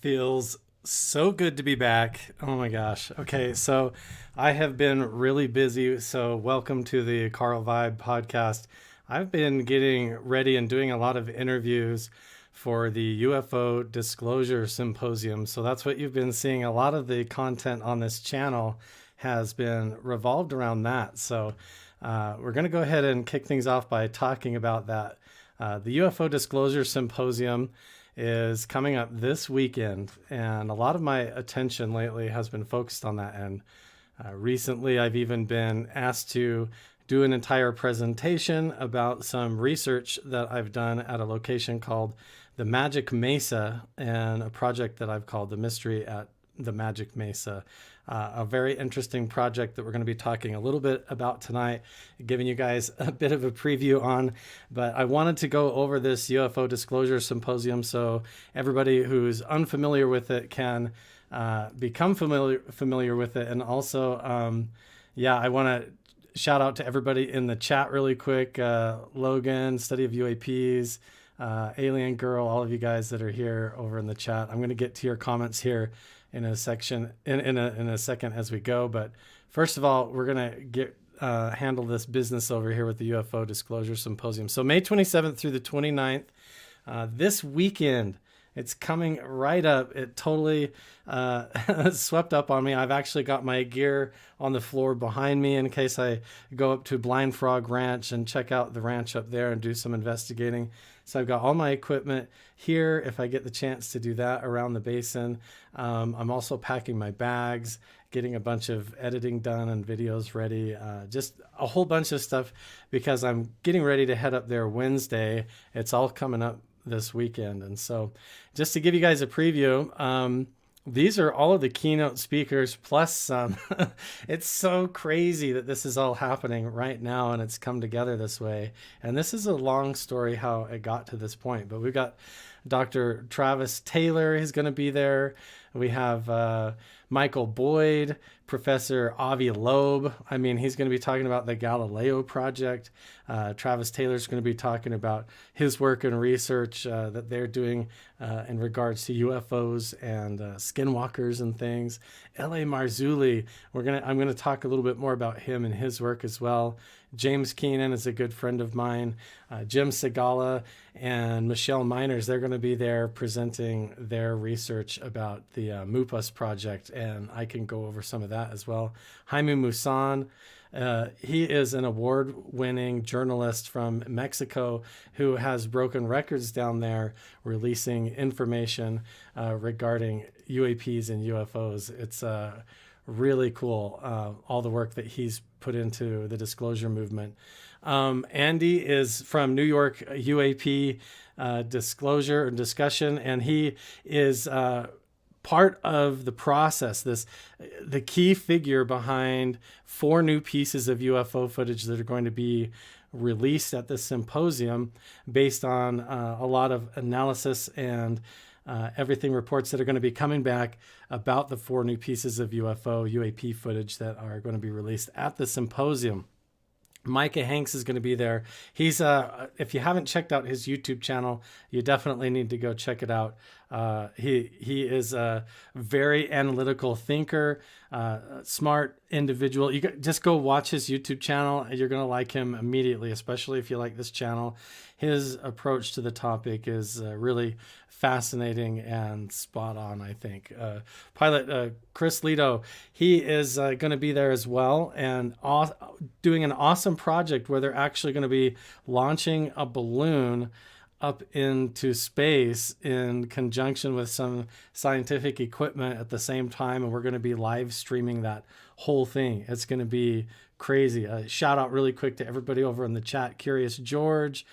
feels so good to be back. Oh my gosh. Okay, so I have been really busy. So, welcome to the Carl Vibe podcast. I've been getting ready and doing a lot of interviews for the UFO Disclosure Symposium. So, that's what you've been seeing. A lot of the content on this channel has been revolved around that. So, we're going to go ahead and kick things off by talking about that. The UFO Disclosure Symposium is coming up this weekend, and a lot of my attention lately has been focused on that. And recently, I've even been asked to do an entire presentation about some research that I've done at a location called the Magic Mesa and a project that I've called the Mystery at the Magic Mesa. A very interesting project that we're going to be talking a little bit about tonight, giving you guys a bit of a preview on. But I wanted to go over this UFO Disclosure Symposium so everybody who's unfamiliar with it can become familiar with it. And also, I want to shout out to everybody in the chat really quick. Logan, Study of UAPs, Alien Girl, all of you guys that are here over in the chat. I'm going to get to your comments here in a second as we go. But first of all, we're going to get handle this business over here with the UFO Disclosure Symposium. So May 27th through the 29th, this weekend, it's coming right up. It totally swept up on me. I've actually got my gear on the floor behind me in case I go up to Blind Frog Ranch and check out the ranch up there and do some investigating. So I've got all my equipment here if I get the chance to do that around the basin. I'm also packing my bags, getting a bunch of editing done and videos ready, just a whole bunch of stuff because I'm getting ready to head up there Wednesday. It's all coming up this weekend. And so just to give you guys a preview, these are all of the keynote speakers plus some. It's so crazy that this is all happening right now and it's come together this way. And this is a long story how it got to this point, but we've got Dr. Travis Taylor is going to be there. We have Michael Boyd, Professor Avi Loeb. I mean, he's going to be talking about the Galileo Project. Travis Taylor's going to be talking about his work and research that they're doing in regards to UFOs and skinwalkers and things. L.A. Marzulli, I'm going to talk a little bit more about him and his work as well. James Keenan is a good friend of mine. Jim Segala and Michelle Miners, they're going to be there presenting their research about the MUPAS project, and I can go over some of that as well. Jaime Musan, he is an award-winning journalist from Mexico who has broken records down there releasing information regarding UAPs and UFOs. It's really cool, all the work that he's put into the disclosure movement. Andy is from New York UAP Disclosure and Discussion, and he is part of the process, the key figure behind 4 new pieces of UFO footage that are going to be released at this symposium based on a lot of analysis and everything reports that are going to be coming back about the 4 new pieces of UAP footage that are going to be released at the symposium. Micah Hanks is going to be there. He's if you haven't checked out his YouTube channel, you definitely need to go check it out. He is a very analytical thinker, smart individual. Just go watch his YouTube channel. You're going to like him immediately, especially if you like this channel. His approach to the topic is really fascinating and spot on, I think. Pilot Chris Lito, he is going to be there as well and doing an awesome project where they're actually going to be launching a balloon up into space in conjunction with some scientific equipment at the same time, and we're going to be live streaming that whole thing. It's going to be crazy. Shout out really quick to everybody over in the chat. Curious George,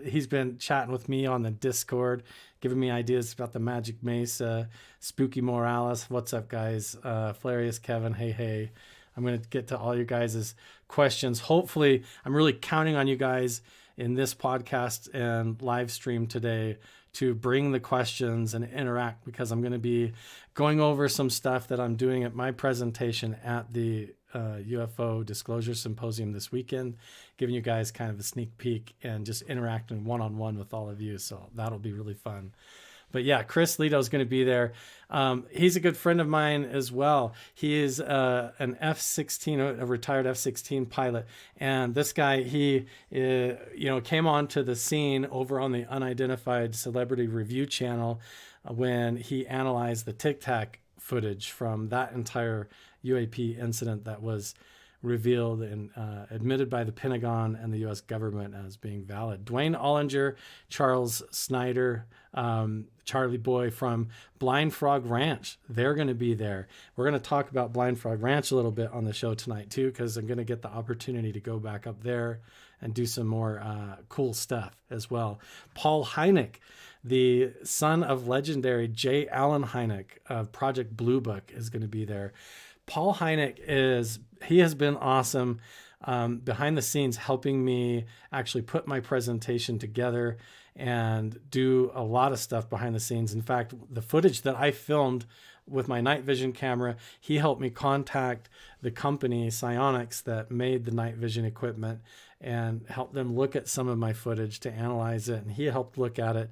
he's been chatting with me on the Discord, giving me ideas about the Magic Mesa. Spooky Morales, what's up, guys? Flarius Kevin, hey. I'm going to get to all you guys' questions. Hopefully, I'm really counting on you guys in this podcast and live stream today to bring the questions and interact, because I'm going to be going over some stuff that I'm doing at my presentation at the UFO Disclosure Symposium this weekend, giving you guys kind of a sneak peek and just interacting one-on-one with all of you. So that'll be really fun. But yeah, Chris Lito is going to be there. He's a good friend of mine as well. He is an F-16, a retired F-16 pilot. And this guy, he came onto the scene over on the Unidentified Celebrity Review channel when he analyzed the Tic Tac footage from that entire UAP incident that was revealed and admitted by the Pentagon and the U.S. government as being valid. Dwayne Ollinger, Charles Snyder, Charlie Boy from Blind Frog Ranch, they're going to be there. We're going to talk about Blind Frog Ranch a little bit on the show tonight too, because I'm going to get the opportunity to go back up there and do some more cool stuff as well. Paul Hynek, the son of legendary J. Allen Hynek of Project Blue Book, is going to be there. Paul Hynek has been awesome behind the scenes, helping me actually put my presentation together and do a lot of stuff behind the scenes. In fact, the footage that I filmed with my night vision camera, he helped me contact the company Psionics that made the night vision equipment and help them look at some of my footage to analyze it. And he helped look at it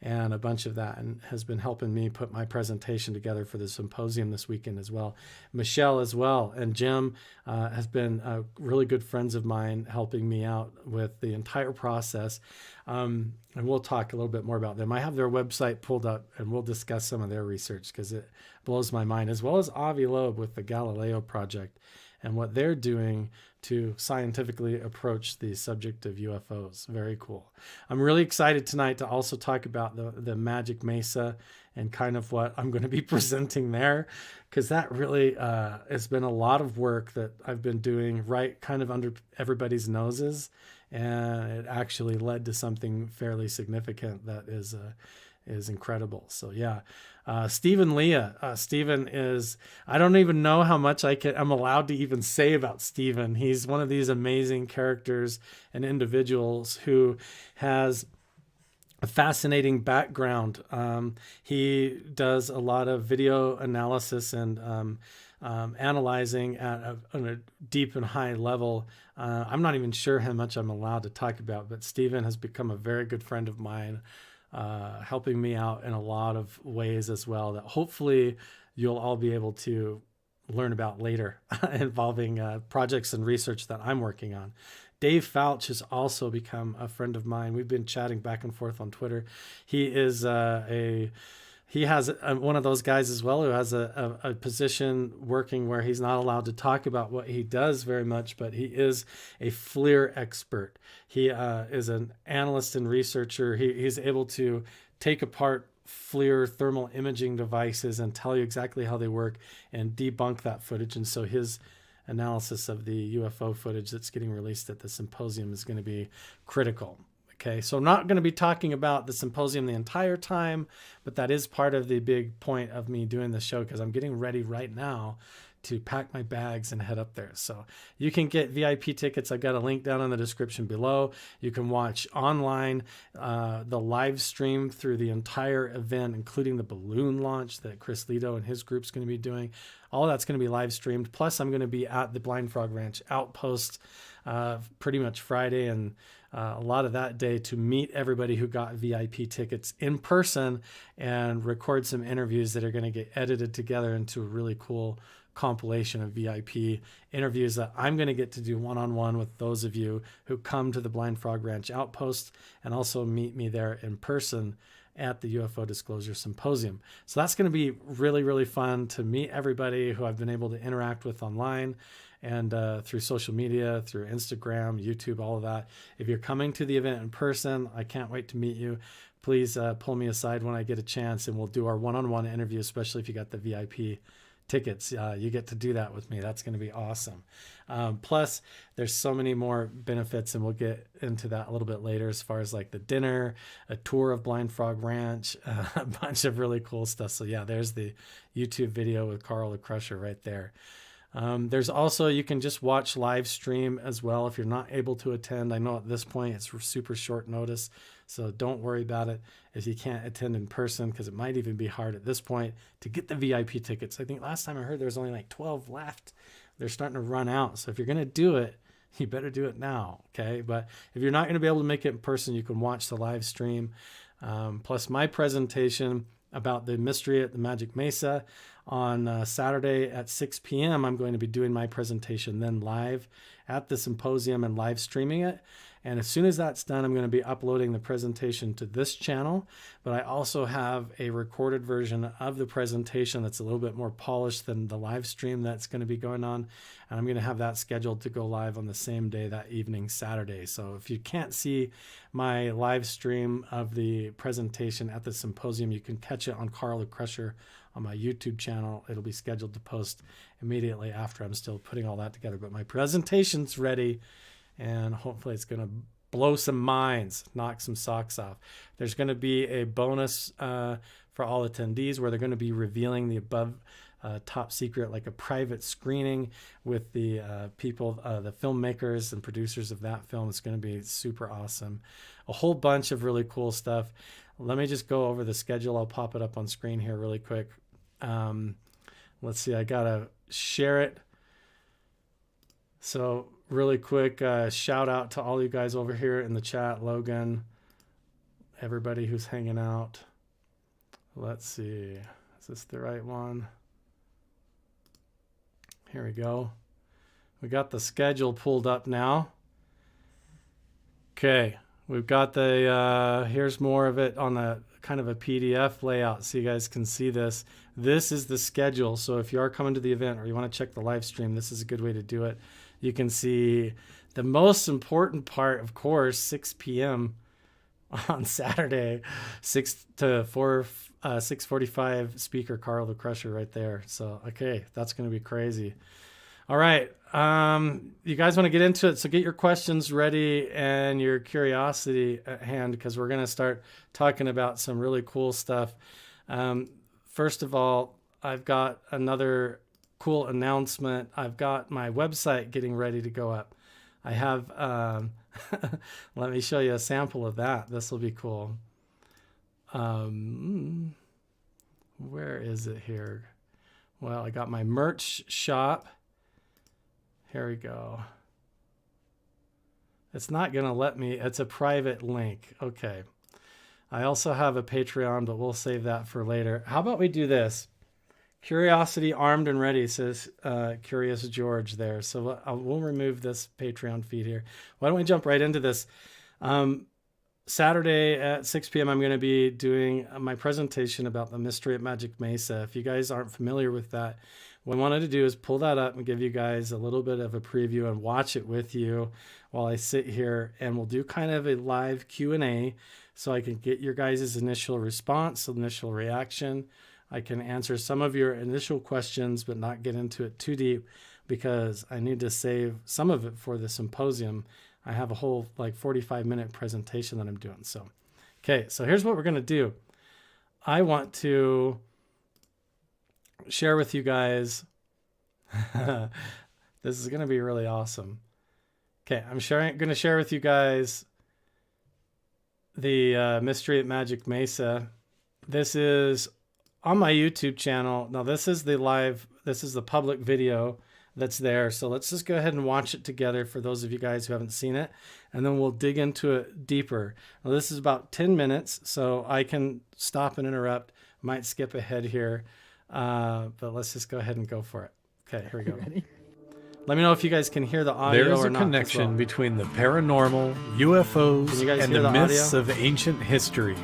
and a bunch of that, and has been helping me put my presentation together for the symposium this weekend as well. Michelle as well, and Jim has been really good friends of mine, helping me out with the entire process. And we'll talk a little bit more about them. I have their website pulled up, and we'll discuss some of their research because it blows my mind, as well as Avi Loeb with the Galileo Project and what they're doing to scientifically approach the subject of UFOs. Very cool. I'm really excited tonight to also talk about the Magic Mesa and kind of what I'm going to be presenting there, because that really has been a lot of work that I've been doing right kind of under everybody's noses, and it actually led to something fairly significant that is incredible. So yeah, Stephen Leah. Stephen is, I don't even know how much I'm allowed to even say about Stephen. He's one of these amazing characters and individuals who has a fascinating background. He does a lot of video analysis and analyzing at a deep and high level. I'm not even sure how much I'm allowed to talk about, but Stephen has become a very good friend of mine, helping me out in a lot of ways as well, that hopefully you'll all be able to learn about later involving projects and research that I'm working on. Dave Fouch has also become a friend of mine. We've been chatting back and forth on Twitter. He is one of those guys as well who has a position working where he's not allowed to talk about what he does very much, but he is a FLIR expert. He is an analyst and researcher. He's able to take apart FLIR thermal imaging devices and tell you exactly how they work and debunk that footage. And so his analysis of the UFO footage that's getting released at the symposium is going to be critical. Okay, so I'm not going to be talking about the symposium the entire time, but that is part of the big point of me doing the show, because I'm getting ready right now to pack my bags and head up there. So you can get VIP tickets. I've got a link down in the description below. You can watch online the live stream through the entire event, including the balloon launch that Chris Lito and his group's going to be doing. All of that's going to be live streamed. Plus, I'm going to be at the Blind Frog Ranch outpost pretty much Friday and a lot of that day to meet everybody who got VIP tickets in person and record some interviews that are going to get edited together into a really cool compilation of VIP interviews that I'm going to get to do one-on-one with those of you who come to the Blind Frog Ranch outpost, and also meet me there in person at the UFO Disclosure Symposium. So that's going to be really, really fun to meet everybody who I've been able to interact with online and through social media, through Instagram, YouTube, all of that. If you're coming to the event in person, I can't wait to meet you. Please pull me aside when I get a chance, and we'll do our one-on-one interview, especially if you got the VIP tickets. You get to do that with me. That's going to be awesome. Plus, there's so many more benefits, and we'll get into that a little bit later, as far as like the dinner, a tour of Blind Frog Ranch, a bunch of really cool stuff. So yeah, there's the YouTube video with Carl the Crusher right there. There's also, you can just watch live stream as well if you're not able to attend. I know at this point it's super short notice, so don't worry about it if you can't attend in person, because it might even be hard at this point to get the VIP tickets. I think last time I heard there's only like 12 left. They're starting to run out. So if you're going to do it, you better do it now. Okay. But if you're not going to be able to make it in person, you can watch the live stream. plus my presentation about the mystery at the Magic Mesa. On Saturday at 6 p.m., I'm going to be doing my presentation then live at the symposium and live streaming it. And as soon as that's done, I'm going to be uploading the presentation to this channel. But I also have a recorded version of the presentation that's a little bit more polished than the live stream that's going to be going on. And I'm going to have that scheduled to go live on the same day, that evening, Saturday. So if you can't see my live stream of the presentation at the symposium, you can catch it on Carl the Crusher on my YouTube channel. It'll be scheduled to post immediately after. I'm still putting all that together, but my presentation's ready. And hopefully it's going to blow some minds, knock some socks off. There's going to be a bonus for all attendees where they're going to be revealing the above top secret, like a private screening with the people, the filmmakers and producers of that film. It's going to be super awesome. A whole bunch of really cool stuff. Let me just go over the schedule. I'll pop it up on screen here really quick. Let's see, I got to share it. So really quick, shout out to all you guys over here in the chat, Logan, everybody who's hanging out. Let's see, is this the right one? Here we go. We got the schedule pulled up now. Okay, we've got the, here's more of it on the kind of a PDF layout so you guys can see this. This is the schedule. So if you are coming to the event or you want to check the live stream, this is a good way to do it. You can see the most important part, of course, 6 p.m. on Saturday, 6:45 speaker Carl the Crusher right there. So, okay, that's going to be crazy. All right. You guys want to get into it. So get your questions ready and your curiosity at hand because we're going to start talking about some really cool stuff. First of all, I've got another cool announcement. I've got my website getting ready to go up. I have, let me show you a sample of that. This will be cool. Where is it here? Well, I got my merch shop. Here we go. It's not going to let me. It's a private link. Okay. I also have a Patreon, but we'll save that for later. How about we do this? Curiosity armed and ready, says Curious George there. So we'll remove this Patreon feed here. Why don't we jump right into this? Saturday at 6 p.m., I'm going to be doing my presentation about the mystery at Magic Mesa. If you guys aren't familiar with that, what I wanted to do is pull that up and give you guys a little bit of a preview and watch it with you while I sit here, and we'll do kind of a live Q&A so I can get your guys' initial response, initial reaction. I can answer some of your initial questions, but not get into it too deep because I need to save some of it for the symposium. I have a whole 45-minute presentation that I'm doing. So, okay, so here's what we're going to do. I want to share with you guys. This is going to be really awesome. Okay, I'm going to share with you guys the mystery at Magic Mesa. This is on my YouTube channel. Now, this is the public video that's there. So let's just go ahead and watch it together for those of you guys who haven't seen it, and then we'll dig into it deeper. Now, this is about 10 minutes, so I can stop and interrupt, might skip ahead here, but let's just go ahead and go for it. Okay, here we go. Ready? Let me know if you guys can hear the audio or not. There's a connection between the paranormal, UFOs, and the myths of ancient history.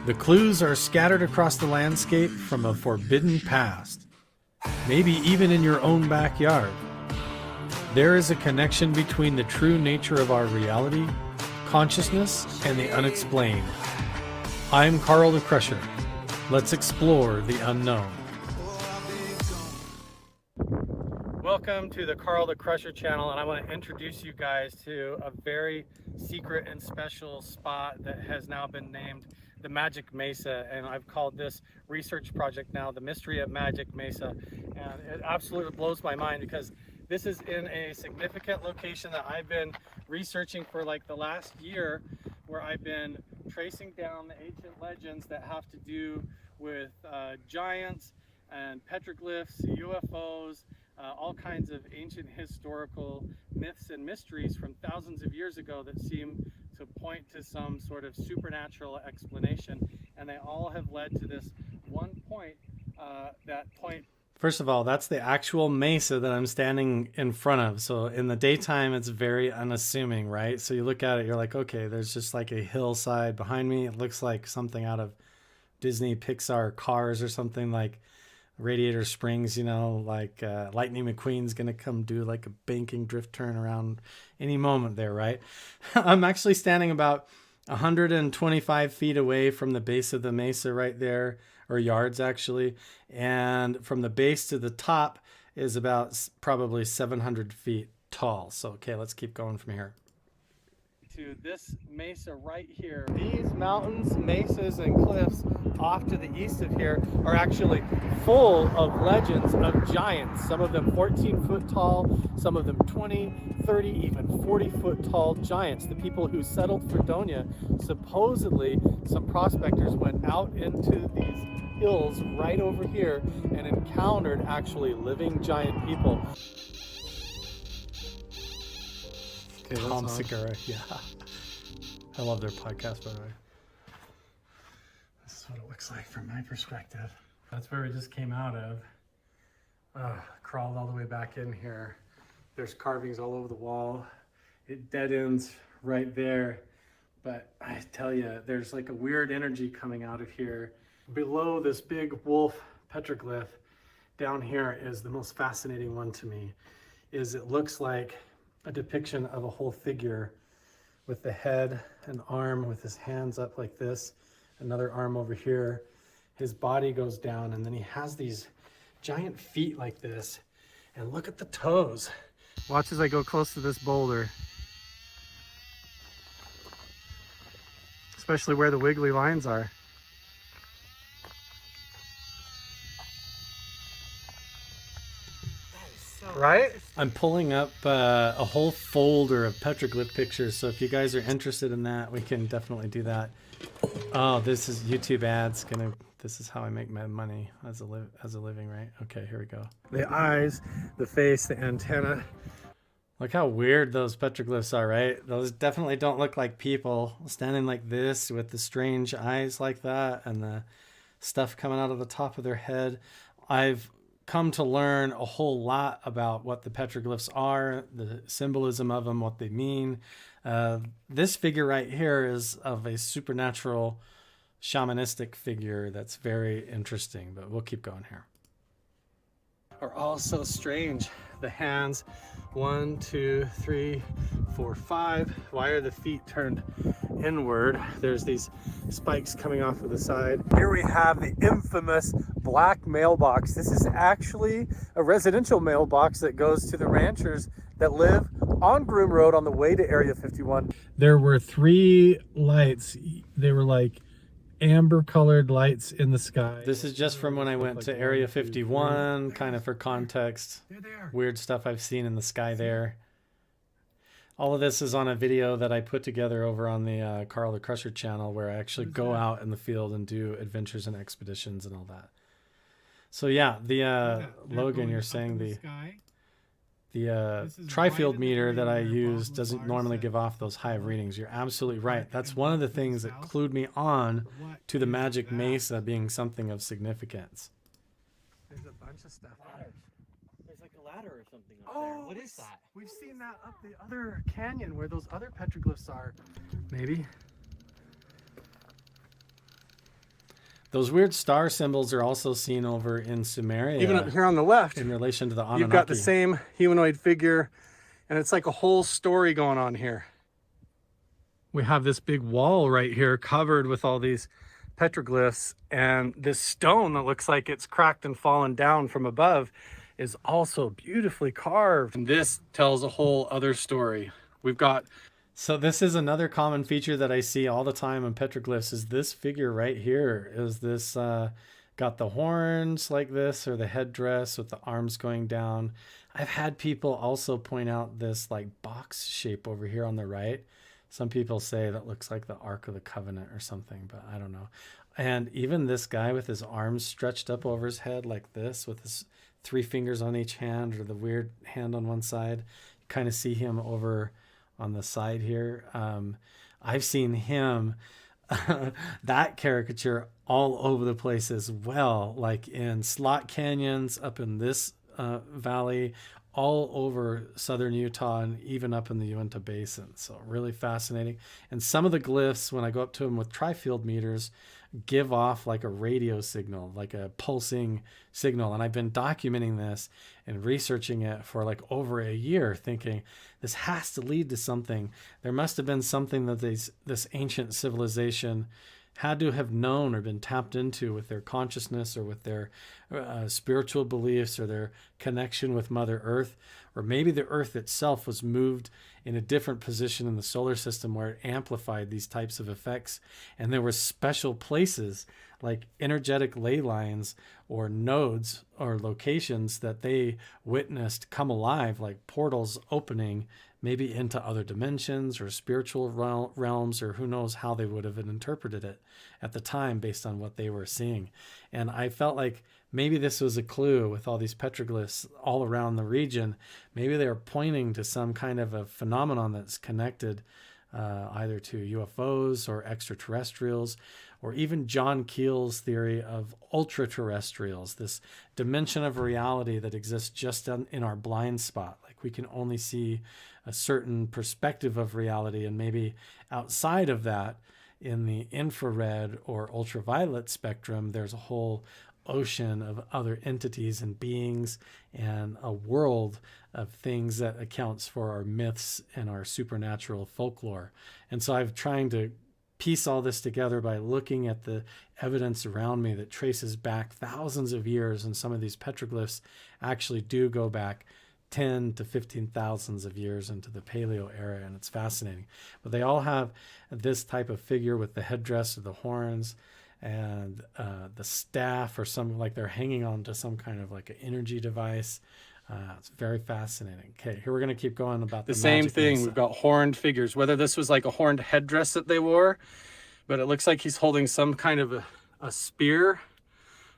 The clues are scattered across the landscape from a forbidden past, maybe even in your own backyard. There is a connection between the true nature of our reality, consciousness, and the unexplained. I'm Carl the Crusher. Let's explore the unknown. Welcome to the Carl the Crusher channel, and I want to introduce you guys to a very secret and special spot that has now been named the Magic Mesa, and I've called this research project now the Mystery at Magic Mesa. And it absolutely blows my mind because this is in a significant location that I've been researching for the last year, where I've been tracing down the ancient legends that have to do with giants and petroglyphs, UFOs, all kinds of ancient historical myths and mysteries from thousands of years ago that seem to point to some sort of supernatural explanation, and they all have led to this one point. That point, first of all, that's the actual mesa that I'm standing in front of. So in the daytime, it's very unassuming, right? So you look at it, you're like, okay, there's just like a hillside behind me. It looks like something out of Disney Pixar Cars or something, like Radiator Springs, you know, like Lightning McQueen's gonna come do like a banking drift turn around any moment there, right? I'm actually standing about 125 feet away from the base of the mesa right there, or yards actually, and from the base to the top is about probably 700 feet tall. So okay, let's keep going from here to this mesa right here. These mountains, mesas, and cliffs off to the east of here are actually full of legends of giants. Some of them 14-foot tall, some of them 20, 30, even 40-foot tall giants. The people who settled Fredonia, supposedly some prospectors went out into these hills right over here and encountered actually living giant people. Okay, Tom Segura, yeah. I love their podcast, by the way. This is what it looks like from my perspective. That's where we just came out of. Crawled all the way back in here. There's carvings all over the wall. It dead ends right there. But I tell you, there's like a weird energy coming out of here. Below this big wolf petroglyph, down here is the most fascinating one to me. Is it looks like a depiction of a whole figure with the head and arm with his hands up like this, another arm over here. His body goes down and then he has these giant feet like this. And look at the toes. Watch as I go close to this boulder. Especially where the wiggly lines are. Right? I'm pulling up a whole folder of petroglyph pictures, so if you guys are interested in that, we can definitely do that. Oh, this is YouTube ads. This is how I make my money as a living, right? Okay, here we go. The eyes, the face, the antenna. Look how weird those petroglyphs are, right? Those definitely don't look like people standing like this with the strange eyes like that and the stuff coming out of the top of their head. I've come to learn a whole lot about what the petroglyphs are, the symbolism of them, what they mean. This figure right here is of a supernatural shamanistic figure that's very interesting, but we'll keep going here. Are all so strange. The hands, 1, 2, 3, 4, 5. Why are the feet turned inward? There's these spikes coming off of the side. Here we have the infamous black mailbox. This is actually a residential mailbox that goes to the ranchers that live on Groom Road on the way to Area 51. There were 3 lights. They were like amber colored lights in the sky. This is just from when I went to Area 51, kind of for context. Weird stuff I've seen in the sky there. All of this is on a video that I put together over on the Carl the Crusher channel, where I actually go out in the field and do adventures and expeditions and all that. So yeah, the Logan, you're saying the tri-field meter that I use doesn't normally give off those high readings. You're absolutely right. That's one of the things that clued me on to the Magic Mesa being something of significance. There's a bunch of stuff. There's like a ladder or something up there. What is that? We've seen that up the other canyon where those other petroglyphs are. Maybe. Those weird star symbols are also seen over in Sumeria. Even up here on the left, in relation to the Anunnaki. You've got the same humanoid figure, and it's like a whole story going on here. We have this big wall right here covered with all these petroglyphs, and this stone that looks like it's cracked and fallen down from above is also beautifully carved. And this tells a whole other story. We've got... So this is another common feature that I see all the time in petroglyphs, is this figure right here. Is this got the horns like this, or the headdress with the arms going down? I've had people also point out this like box shape over here on the right. Some people say that looks like the Ark of the Covenant or something, but I don't know. And even this guy with his arms stretched up over his head like this, with his 3 fingers on each hand, or the weird hand on one side. You kind of see him over on the side here. I've seen him, that caricature, all over the place as well, like in slot canyons up in this valley, all over southern Utah, and even up in the Uinta Basin. So really fascinating. And some of the glyphs, when I go up to them with tri-field meters, give off like a radio signal, like a pulsing signal. And I've been documenting this and researching it for like over a year, thinking this has to lead to something. There must have been something that this ancient civilization had to have known or been tapped into with their consciousness, or with their spiritual beliefs, or their connection with Mother Earth. Or maybe the Earth itself was moved in a different position in the solar system where it amplified these types of effects. And there were special places like energetic ley lines or nodes or locations that they witnessed come alive, like portals opening maybe into other dimensions or spiritual realms, or who knows how they would have interpreted it at the time based on what they were seeing. And I felt like maybe this was a clue with all these petroglyphs all around the region. Maybe they're pointing to some kind of a phenomenon that's connected either to UFOs or extraterrestrials, or even John Keel's theory of ultra-terrestrials, this dimension of reality that exists just in our blind spot. Like we can only see a certain perspective of reality, and maybe outside of that, in the infrared or ultraviolet spectrum, there's a whole ocean of other entities and beings, and a world of things that accounts for our myths and our supernatural folklore. And so I'm trying to piece all this together by looking at the evidence around me that traces back thousands of years, and some of these petroglyphs actually do go back 10 to 15,000 of years into the Paleo era, and it's fascinating. But they all have this type of figure with the headdress of the horns and the staff, or something like they're hanging on to some kind of like an energy device. It's very fascinating. Okay, here we're going to keep going about the same Magic thing. Mesa. We've got horned figures, whether this was like a horned headdress that they wore, but it looks like he's holding some kind of a spear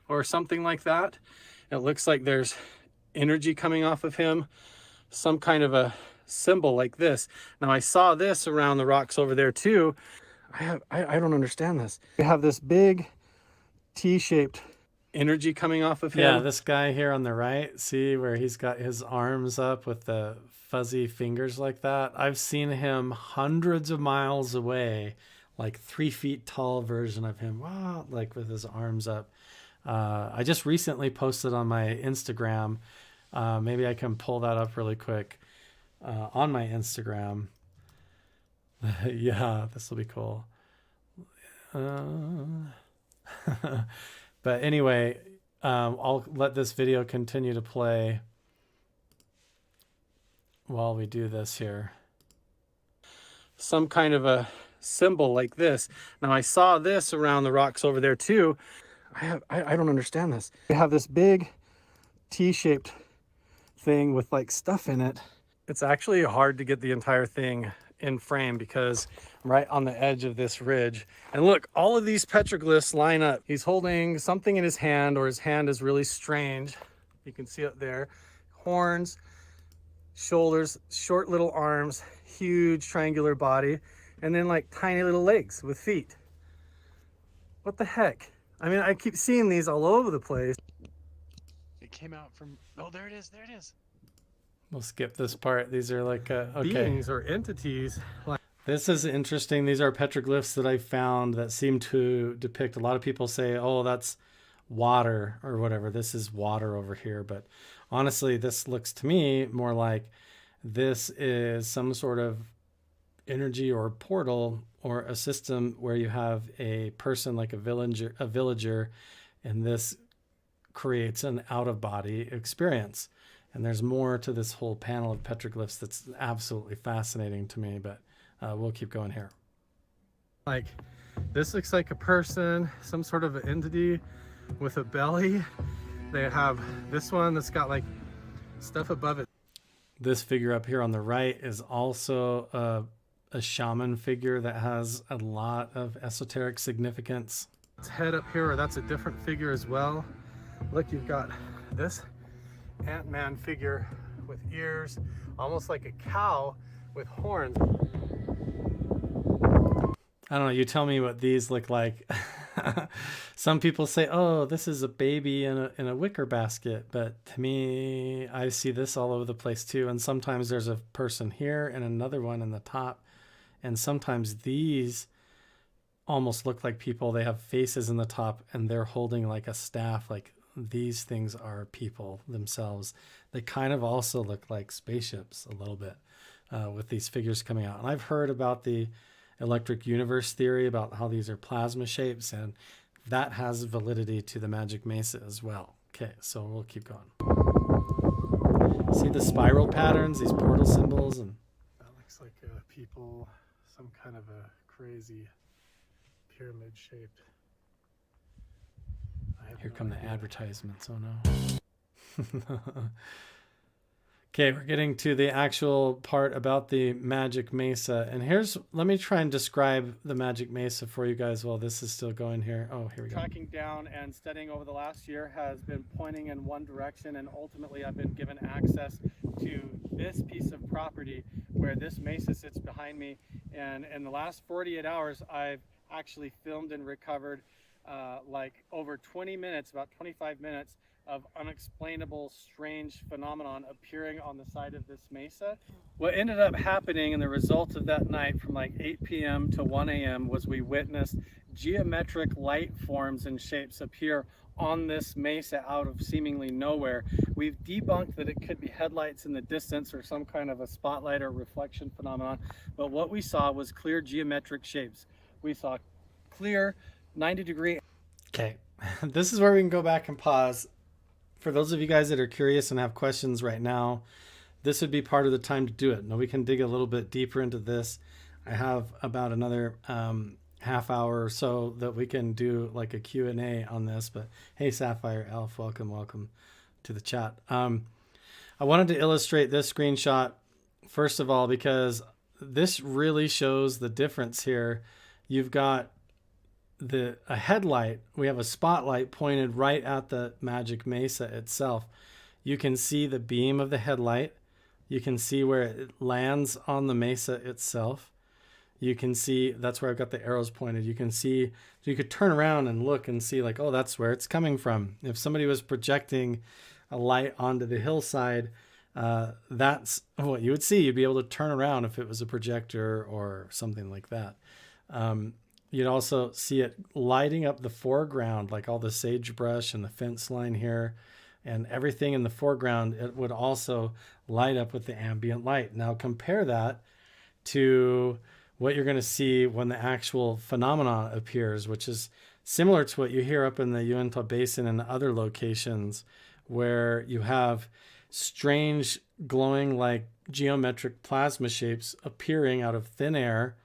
or something like that. It looks like there's energy coming off of him, some kind of a symbol like this. Now I saw this around the rocks over there too. I don't understand this. We have this big T-shaped energy coming off of him. Yeah, this guy here on the right, see where he's got his arms up with the fuzzy fingers like that? I've seen him hundreds of miles away, like 3 feet tall version of him, wow, like with his arms up. I just recently posted on my Instagram. Maybe I can pull that up really quick on my Instagram. Yeah, this will be cool. But anyway, I'll let this video continue to play while we do this here. Some kind of a symbol like this. Now I saw this around the rocks over there too. I don't understand this. We have this big T-shaped thing with like stuff in it. It's actually hard to get the entire thing in frame because I'm right on the edge of this ridge. And look, all of these petroglyphs line up. He's holding something in his hand, or his hand is really strange. You can see it there. Horns, shoulders, short little arms, huge triangular body, and then like tiny little legs with feet. What the heck? I mean, I keep seeing these all over the place. It came out from, oh, there it is, there it is. We'll skip this part. These are like okay. Beings or entities. This is interesting. These are petroglyphs that I found that seem to depict, a lot of people say, oh, that's water or whatever. This is water over here. But honestly, this looks to me more like this is some sort of energy or portal or a system where you have a person like a villager, and this creates an out-of-body experience. And there's more to this whole panel of petroglyphs that's absolutely fascinating to me, but we'll keep going here. Like, this looks like a person, some sort of an entity with a belly. They have this one that's got like stuff above it. This figure up here on the right is also a shaman figure that has a lot of esoteric significance. Its head up here, or that's a different figure as well. Look, you've got this Ant-Man figure with ears, almost like a cow with horns. I don't know, you tell me what these look like. Some people say, oh, this is a baby in a wicker basket. But to me, I see this all over the place too. And sometimes there's a person here and another one in the top. And sometimes these almost look like people. They have faces in the top and they're holding like a staff. Like these things are people themselves. They kind of also look like spaceships a little bit with these figures coming out. And I've heard about the electric universe theory about how these are plasma shapes, and that has validity to the Magic Mesa as well. Okay, so we'll keep going. See the spiral patterns, these portal symbols, and that looks like people, some kind of a crazy pyramid shape. Here come the advertisements. Oh no. Okay, we're getting to the actual part about the Magic Mesa. And let me try and describe the Magic Mesa for you guys while this is still going here. Oh, here we go. Tracking down and studying over the last year has been pointing in one direction, and ultimately I've been given access to this piece of property where this mesa sits behind me. And in the last 48 hours, I've actually filmed and recovered like over 20 minutes, about 25 minutes, of unexplainable, strange phenomenon appearing on the side of this mesa. What ended up happening in the result of that night from like 8 p.m. to 1 a.m. was we witnessed geometric light forms and shapes appear on this mesa out of seemingly nowhere. We've debunked that it could be headlights in the distance or some kind of a spotlight or reflection phenomenon, but what we saw was clear geometric shapes. We saw clear 90-degree. Okay, this is where we can go back and pause. For those of you guys that are curious and have questions right now, this would be part of the time to do it. Now we can dig a little bit deeper into this. I have about another half hour or so that we can do like a Q&A on this. But hey, Sapphire Elf, welcome to the chat. I wanted to illustrate this screenshot first of all because this really shows the difference here. You've got a headlight. We have a spotlight pointed right at the Magic Mesa itself. You can see the beam of the headlight. You can see where it lands on the mesa itself. You can see, that's where I've got the arrows pointed. You can see, you could turn around and look and see like, oh, that's where it's coming from. If somebody was projecting a light onto the hillside, that's what you would see. You'd be able to turn around if it was a projector or something like that. You'd also see it lighting up the foreground, like all the sagebrush and the fence line here and everything in the foreground. It would also light up with the ambient light. Now compare that to what you're going to see when the actual phenomenon appears, which is similar to what you hear up in the Uinta Basin and other locations where you have strange glowing like geometric plasma shapes appearing out of thin air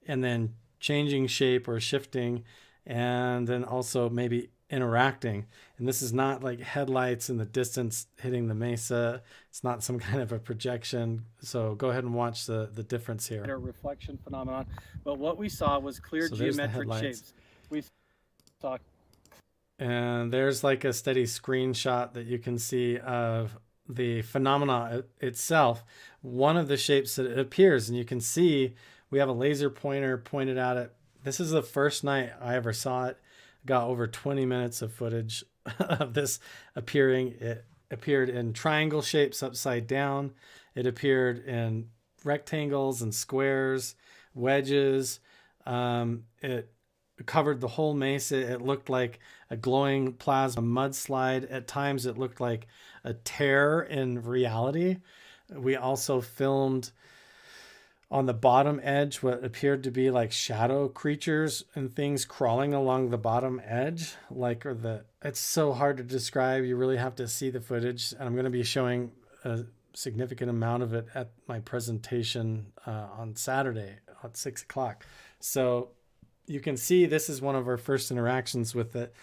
and then changing shape or shifting, and then also maybe interacting. And this is not like headlights in the distance hitting the mesa. It's not some kind of a projection. So go ahead and watch the difference here. A reflection phenomenon. But what we saw was clear geometric shapes. We saw, and there's like a steady screenshot that you can see of the phenomena itself. One of the shapes that it appears, and you can see we have a laser pointer pointed at it. This is the first night I ever saw it. Got over 20 minutes of footage of this appearing. It appeared in triangle shapes upside down. It appeared in rectangles and squares, wedges. It covered the whole mesa. It looked like a glowing plasma mudslide. At times it looked like a tear in reality. We also filmed on the bottom edge what appeared to be like shadow creatures and things crawling along the bottom edge. It's so hard to describe. You really have to see the footage. And I'm going to be showing a significant amount of it at my presentation on Saturday at 6 o'clock. So you can see this is one of our first interactions with it.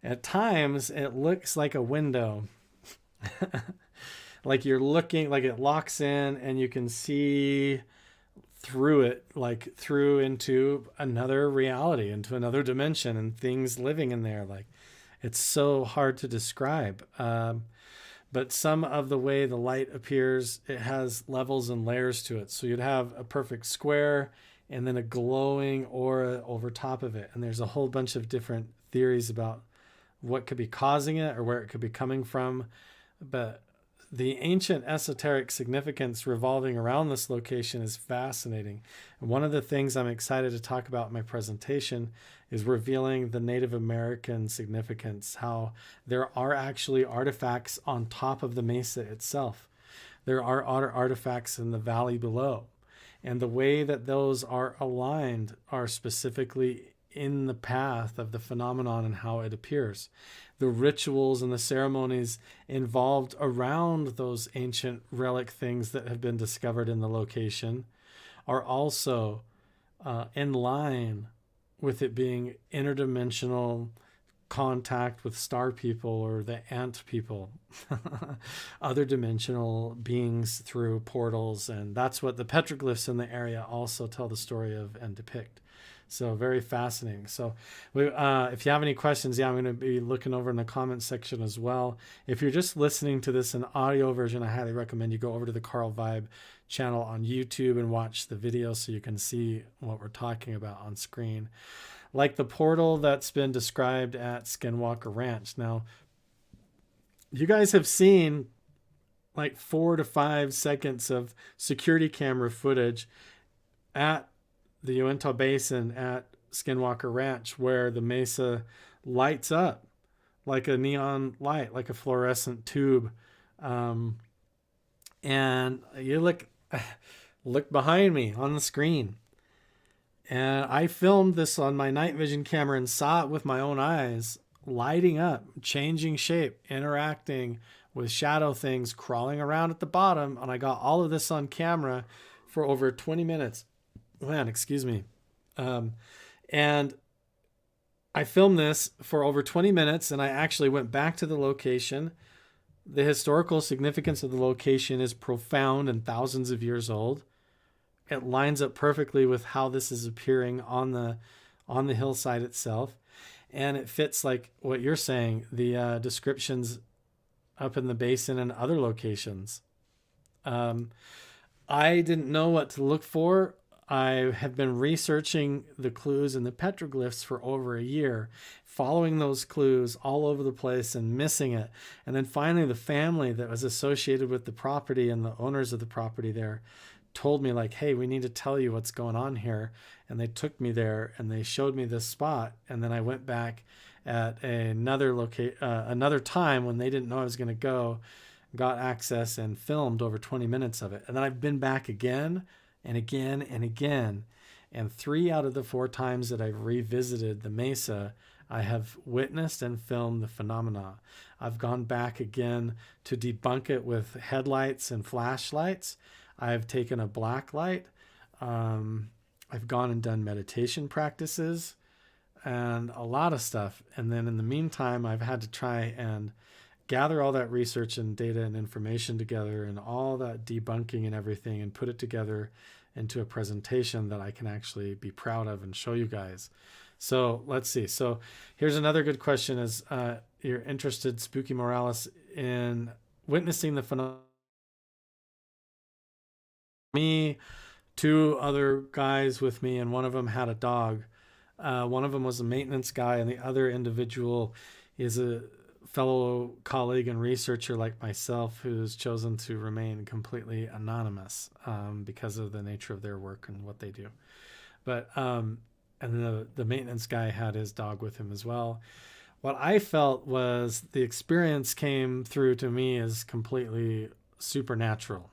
At times it looks like a window. Like you're looking, like it locks in and you can see through it, like through into another reality, into another dimension and things living in there. Like it's so hard to describe. but some of the way the light appears, it has levels and layers to it. So you'd have a perfect square and then a glowing aura over top of it. And there's a whole bunch of different theories about what could be causing it or where it could be coming from. But the ancient esoteric significance revolving around this location is fascinating. And one of the things I'm excited to talk about in my presentation is revealing the Native American significance, how there are actually artifacts on top of the mesa itself. There are artifacts in the valley below. And the way that those are aligned are specifically in the path of the phenomenon and how it appears. The rituals and the ceremonies involved around those ancient relic things that have been discovered in the location are also in line with it being interdimensional contact with star people or the ant people, other dimensional beings through portals. And that's what the petroglyphs in the area also tell the story of and depict. So very fascinating. So if you have any questions, I'm going to be looking over in the comments section as well. If you're just listening to this in audio version, I highly recommend you go over to the Carl Vibe channel on YouTube and watch the video so you can see what we're talking about on screen. Like the portal that's been described at Skinwalker Ranch. Now, you guys have seen like 4 to 5 seconds of security camera footage at the Uinta Basin at Skinwalker Ranch where the mesa lights up like a neon light, like a fluorescent tube. And you look behind me on the screen. And I filmed this on my night vision camera and saw it with my own eyes, lighting up, changing shape, interacting with shadow things crawling around at the bottom. And I got all of this on camera for over 20 minutes. Man, excuse me. And I filmed this for over 20 minutes, and I actually went back to the location. The historical significance of the location is profound and thousands of years old. It lines up perfectly with how this is appearing on the hillside itself. And it fits like what you're saying, the descriptions up in the basin and other locations. I didn't know what to look for. I have been researching the clues in the petroglyphs for over a year, following those clues all over the place and missing it. And then finally, the family that was associated with the property and the owners of the property there told me like, hey, we need to tell you what's going on here. And they took me there and they showed me this spot. And then I went back at another time when they didn't know I was going to go, got access and filmed over 20 minutes of it. And then I've been back again and again and again. And 3 out of the 4 times that I've revisited the mesa, I have witnessed and filmed the phenomena. I've gone back again to debunk it with headlights and flashlights. I've taken a black light. I've gone and done meditation practices and a lot of stuff. And then in the meantime, I've had to try and gather all that research and data and information together and all that debunking and everything and put it together into a presentation that I can actually be proud of and show you guys. So let's see. So here's another good question is you're interested, Spooky Morales, in witnessing the phenomenon. Me, 2 other guys with me, and one of them had a dog. One of them was a maintenance guy, and the other individual is a fellow colleague and researcher like myself who's chosen to remain completely anonymous because of the nature of their work and what they do. But and the maintenance guy had his dog with him as well. What I felt was the experience came through to me as completely supernatural.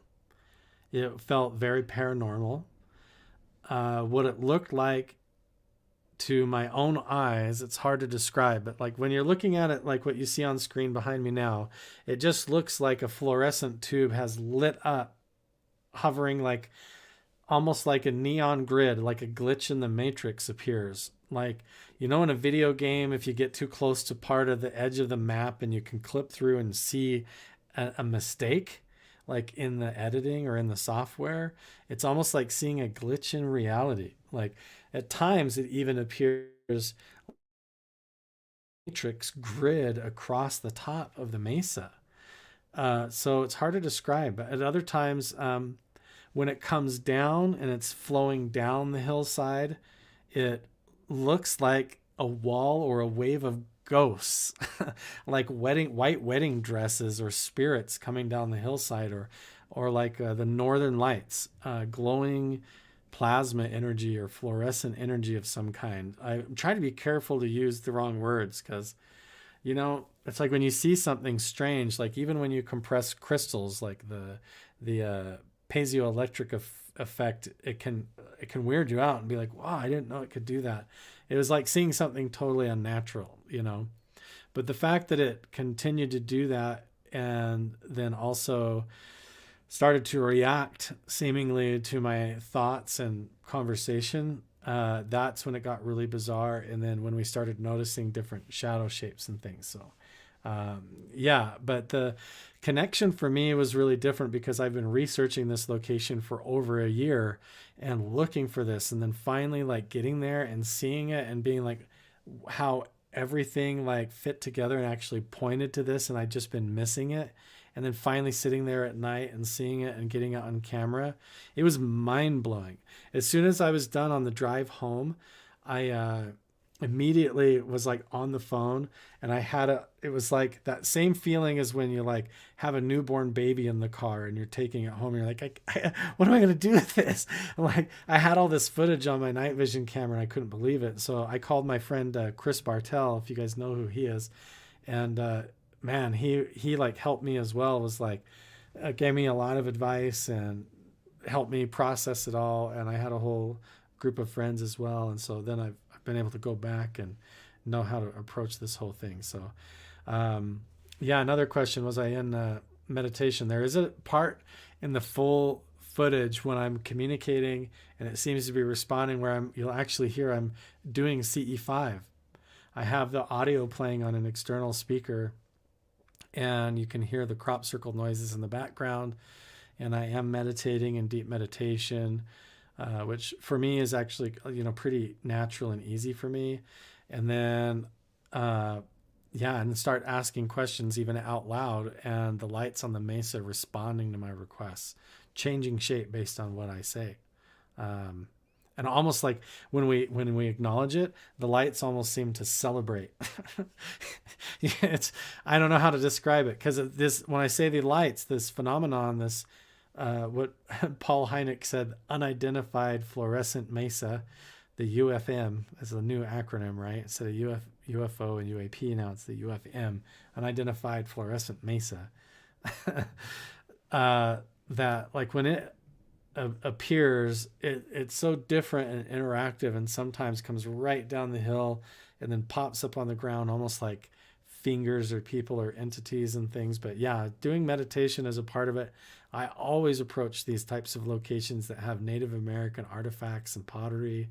It felt very paranormal. What it looked like to my own eyes, it's hard to describe, but like when you're looking at it, like what you see on screen behind me now, it just looks like a fluorescent tube has lit up, hovering like almost like a neon grid, like a glitch in the matrix appears. Like, you know, in a video game, if you get too close to part of the edge of the map and you can clip through and see a mistake, like in the editing or in the software, it's almost like seeing a glitch in reality. Like at times it even appears matrix grid across the top of the mesa. So it's hard to describe. But at other times, when it comes down and it's flowing down the hillside, it looks like a wall or a wave of ghosts, like white wedding dresses or spirits coming down the hillside, or like the northern lights, glowing plasma energy or fluorescent energy of some kind. I'm trying to be careful to use the wrong words because, you know, it's like when you see something strange, like even when you compress crystals, like the piezoelectric effect, it can weird you out and be like, wow, I didn't know it could do that. It was like seeing something totally unnatural, you know. But the fact that it continued to do that and then also started to react seemingly to my thoughts and conversation, that's when it got really bizarre. And then when we started noticing different shadow shapes and things. So yeah, but the connection for me was really different because I've been researching this location for over a year and looking for this, and then finally like getting there and seeing it and being like how everything like fit together and actually pointed to this, and I'd just been missing it. And then finally sitting there at night and seeing it and getting it on camera, it was mind-blowing. As soon as I was done on the drive home, I immediately was like on the phone, and it was like that same feeling as when you like have a newborn baby in the car and you're taking it home. And you're like, what am I going to do with this? And like, I had all this footage on my night vision camera and I couldn't believe it. So I called my friend, Chris Bartell, if you guys know who he is. And, man, he like helped me as well, was like, gave me a lot of advice and helped me process it all. And I had a whole group of friends as well. And so then I've been able to go back and know how to approach this whole thing. So, yeah, another question, was I in meditation? There is a part in the full footage when I'm communicating and it seems to be responding where you'll actually hear I'm doing CE5. I have the audio playing on an external speaker and you can hear the crop circle noises in the background. And I am meditating in deep meditation, which for me is actually, you know, pretty natural and easy for me. And then, and start asking questions even out loud, and the lights on the mesa responding to my requests, changing shape based on what I say. And almost like when we acknowledge it, the lights almost seem to celebrate. I don't know how to describe it, because when I say the lights, this phenomenon, this what Paul Hynek said, Unidentified Fluorescent Mesa, the UFM is a new acronym, right? Instead of UFO and UAP, now it's the UFM, Unidentified Fluorescent Mesa. That like when it appears, it's so different and interactive, and sometimes comes right down the hill and then pops up on the ground almost like fingers or people or entities and things. But yeah, doing meditation is a part of it. I always approach these types of locations that have Native American artifacts and pottery,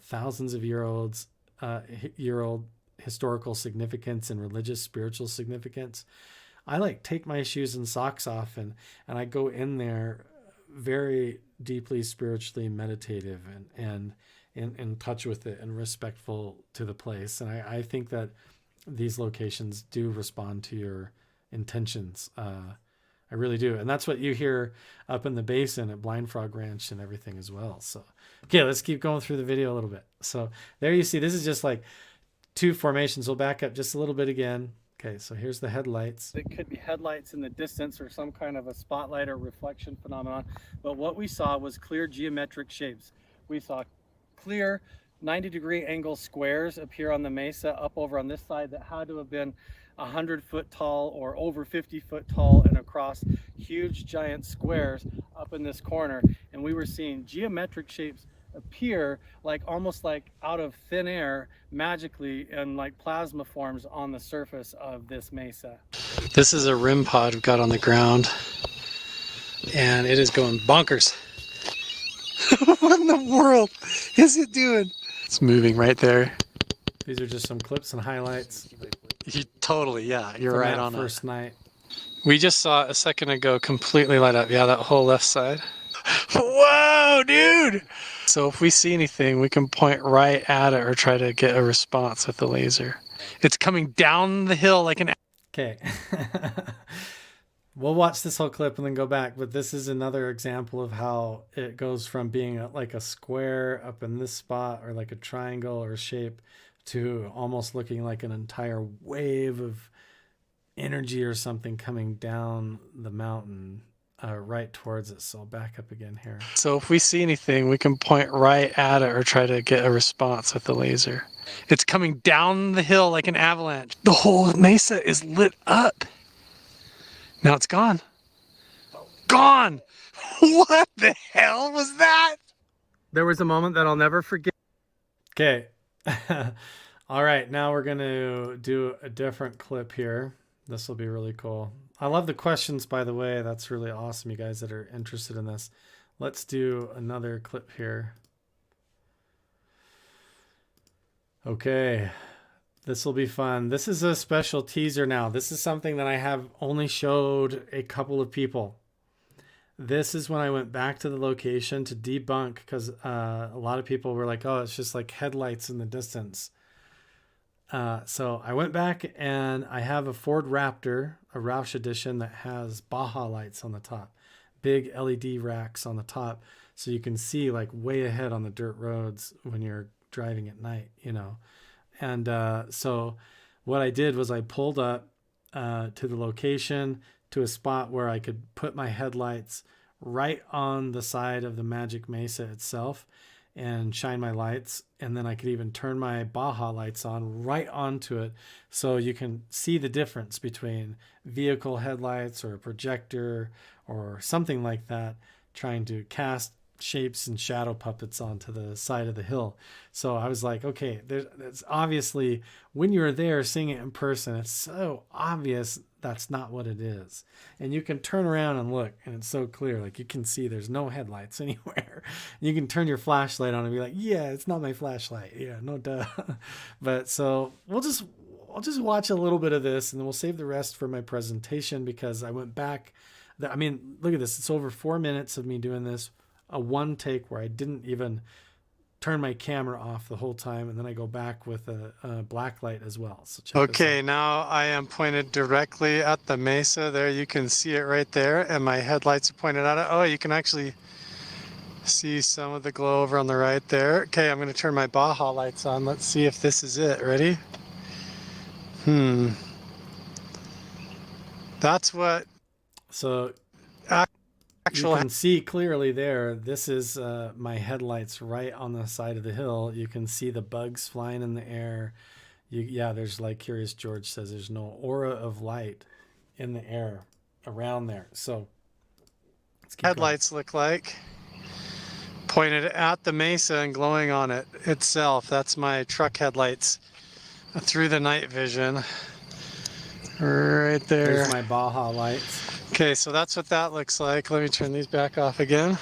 thousands of year old historical significance and religious spiritual significance. I like take my shoes and socks off and I go in there very deeply spiritually meditative and in touch with it and respectful to the place. And I think that these locations do respond to your intentions. I really do. And that's what you hear up in the basin at Blind Frog Ranch and everything as well. So, okay, let's keep going through the video a little bit. So there you see, this is just like two formations. We'll back up just a little bit again. Okay, so here's the headlights. It could be headlights in the distance or some kind of a spotlight or reflection phenomenon. But what we saw was clear geometric shapes. We saw clear 90-degree angle squares appear on the mesa up over on this side that had to have been 100-foot tall or over 50-foot tall, and across huge giant squares up in this corner. And we were seeing geometric shapes appear like almost like out of thin air magically and like plasma forms on the surface of this mesa. This is a REM pod we've got on the ground and it is going bonkers. What in the world is it doing? It's moving right there. These are just some clips and highlights. Totally, yeah, you're right on first night. We just saw a second ago completely light up. Yeah, that whole left side. Whoa, dude! So if we see anything, we can point right at it or try to get a response with the laser. It's coming down the hill like an... Okay. We'll watch this whole clip and then go back, but this is another example of how it goes from being like a square up in this spot or like a triangle or shape to almost looking like an entire wave of energy or something coming down the mountain right towards it. So I'll back up again here. So if we see anything, we can point right at it or try to get a response with the laser. It's coming down the hill like an avalanche. The whole mesa is lit up. Now it's gone. Gone! What the hell was that? There was a moment that I'll never forget. Okay. All right, now we're going to do a different clip here. This will be really cool. I love the questions, by the way. That's really awesome, you guys that are interested in this. Let's do another clip here. Okay. This will be fun. This is a special teaser now. This is something that I have only showed a couple of people. This is when I went back to the location to debunk, because a lot of people were like, oh, it's just like headlights in the distance. So I went back and I have a Ford Raptor, a Roush edition that has Baja lights on the top. Big LED racks on the top. So you can see like way ahead on the dirt roads when you're driving at night, you know. And so what I did was I pulled up to the location to a spot where I could put my headlights right on the side of the Magic Mesa itself and shine my lights. And then I could even turn my Baja lights on right onto it. So you can see the difference between vehicle headlights or a projector or something like that, trying to cast shapes and shadow puppets onto the side of the hill. So I was like, okay, there's obviously, when you're there seeing it in person, it's so obvious that's not what it is. And you can turn around and look and it's so clear, like you can see there's no headlights anywhere. You can turn your flashlight on and be like, yeah, it's not my flashlight. Yeah, no duh. But so I'll just watch a little bit of this and then we'll save the rest for my presentation, because I went back. I mean, look at this. It's over 4 minutes of me doing this. A one take where I didn't even turn my camera off the whole time, and then I go back with a black light as well. So check this out. Now I am pointed directly at the mesa. There you can see it right there, and my headlights are pointed at it. Oh, you can actually see some of the glow over on the right there. Okay, I'm going to turn my Baja lights on. Let's see if this is it. Ready? That's what. So you can see clearly there, this is my headlights right on the side of the hill. You can see the bugs flying in the air. Yeah, there's, like Curious George says, there's no aura of light in the air around there. So headlights look like pointed at the mesa and glowing on it itself. That's my truck headlights through the night vision. Right there. There's my Baja lights. Okay, so that's what that looks like. Let me turn these back off again.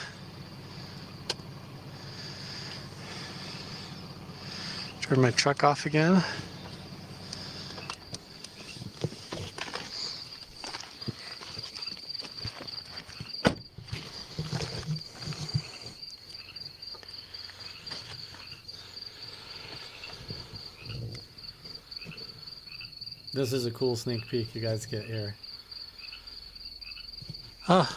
Turn my truck off again. This is a cool sneak peek you guys get here. Ah,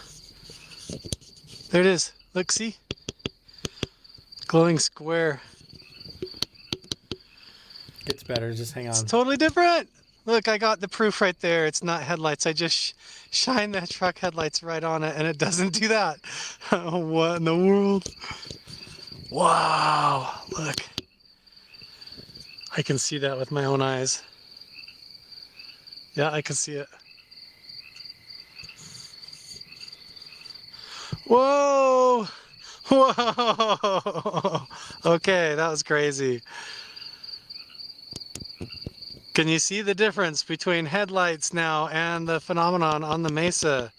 there it is. Look, see? Glowing square. Gets better, just hang on. It's totally different. Look, I got the proof right there. It's not headlights. I just shine the truck headlights right on it and it doesn't do that. What in the world? Wow, look. I can see that with my own eyes. Yeah, I can see it. Whoa! Whoa! Okay, that was crazy. Can you see the difference between headlights now and the phenomenon on the mesa?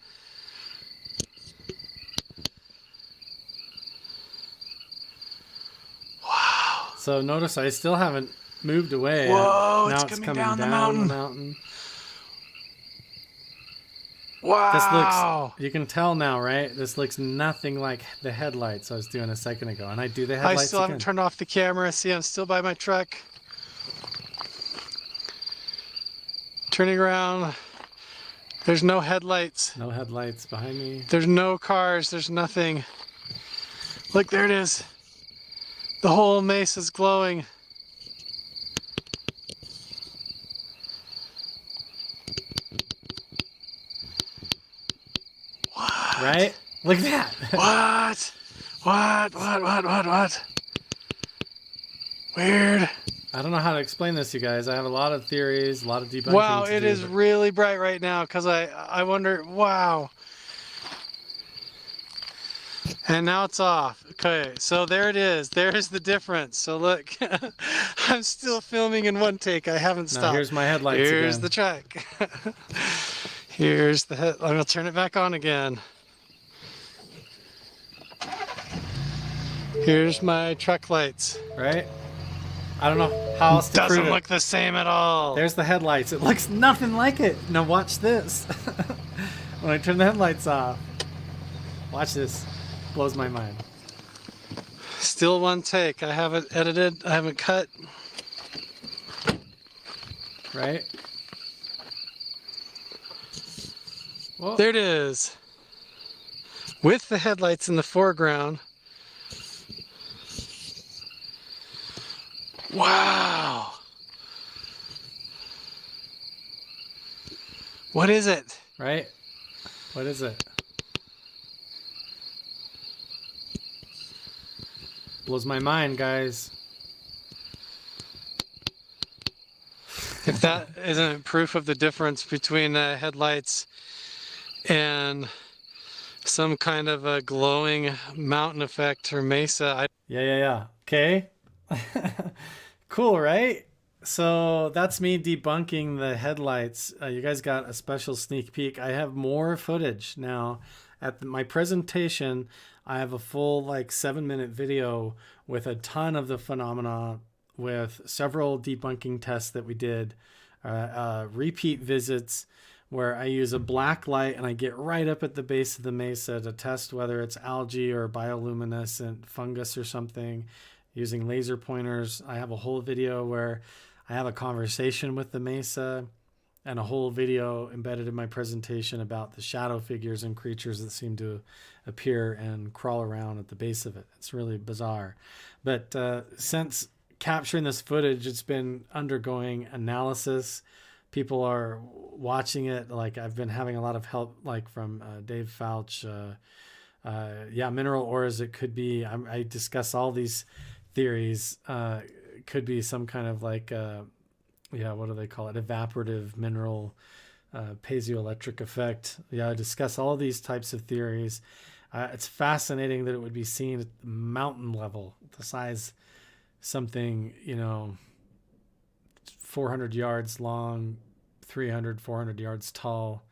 Wow. So notice I still haven't moved away. Whoa, now it's coming down the mountain. Wow. This looks, you can tell now, right? This looks nothing like the headlights I was doing a second ago. And I do the headlights I still haven't turned off the camera. See, I'm still by my truck. Turning around. There's no headlights. No headlights behind me. There's no cars. There's nothing. Look, there it is. The whole mesa's glowing. What? Right? Look at that. What? Weird. I don't know how to explain this, you guys. I have a lot of theories, a lot of debunking. Wow, to it do, is but- really bright right now because I wonder, wow. And now it's off. Okay, so there it is. There's the difference. So look, I'm still filming in one take. I haven't stopped. Now here's my headlights Here's again. the truck. Here's the head. I'm gonna turn it back on again. Here's my truck lights. Right? I don't know how else to Doesn't prove it. look the same at all. There's the headlights. It looks nothing like it. Now watch this. When I turn the headlights off. Watch this. Blows my mind. Still one take. I haven't edited. I haven't cut. Right? Whoa. There it is. With the headlights in the foreground. Wow. What is it? Right? What is it? Blows my mind, guys. If that isn't proof of the difference between headlights and some kind of a glowing mountain effect or mesa. Yeah. Okay. Cool, right? So that's me debunking the headlights. You guys got a special sneak peek. I have more footage now. At my presentation, I have a full 7-minute video with a ton of the phenomena, with several debunking tests that we did, repeat visits where I use a black light and I get right up at the base of the mesa to test whether it's algae or bioluminescent fungus or something, using laser pointers. I have a whole video where I have a conversation with the mesa, and a whole video embedded in my presentation about the shadow figures and creatures that seem to appear and crawl around at the base of it. It's really bizarre. But since capturing this footage, it's been undergoing analysis. People are watching it. I've been having a lot of help, from Dave Fouch. Mineral ores, it could be. I discuss all these theories. It could be some kind of what do they call it? Evaporative mineral piezoelectric effect. I discuss all these types of theories. It's fascinating that it would be seen at the mountain level, the size something, 400 yards long, 400 yards tall,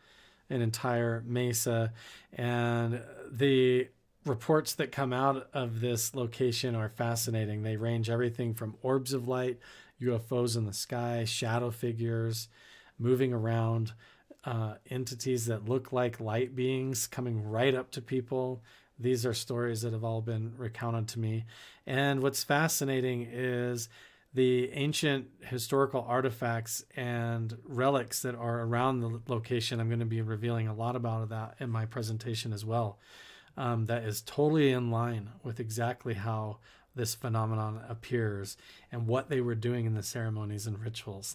an entire mesa. And the reports that come out of this location are fascinating. They range everything from orbs of light, UFOs in the sky, shadow figures moving around, entities that look like light beings coming right up to people. These are stories that have all been recounted to me. And what's fascinating is the ancient historical artifacts and relics that are around the location. I'm going to be revealing a lot about that in my presentation as well. That is totally in line with exactly how this phenomenon appears and what they were doing in the ceremonies and rituals.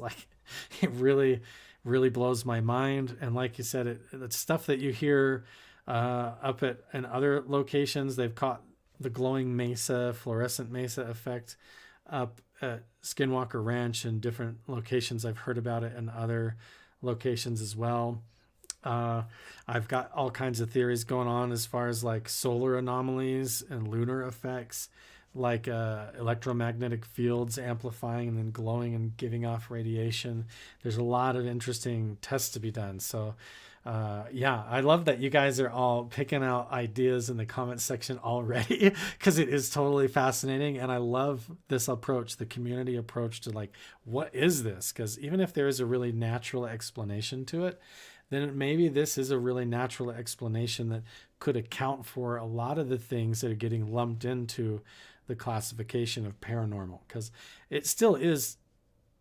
It really, really blows my mind. And like you said, it's stuff that you hear up at in other locations. They've caught the glowing mesa, fluorescent mesa effect up at Skinwalker Ranch and different locations. I've heard about it in other locations as well. I've got all kinds of theories going on as far as solar anomalies and lunar effects, electromagnetic fields amplifying and then glowing and giving off radiation. There's a lot of interesting tests to be done. So I love that you guys are all picking out ideas in the comment section already, because it is totally fascinating. And I love this approach, the community approach to what is this? Because even if there is a really natural explanation to it, then maybe this is a really natural explanation that could account for a lot of the things that are getting lumped into the classification of paranormal, because it still is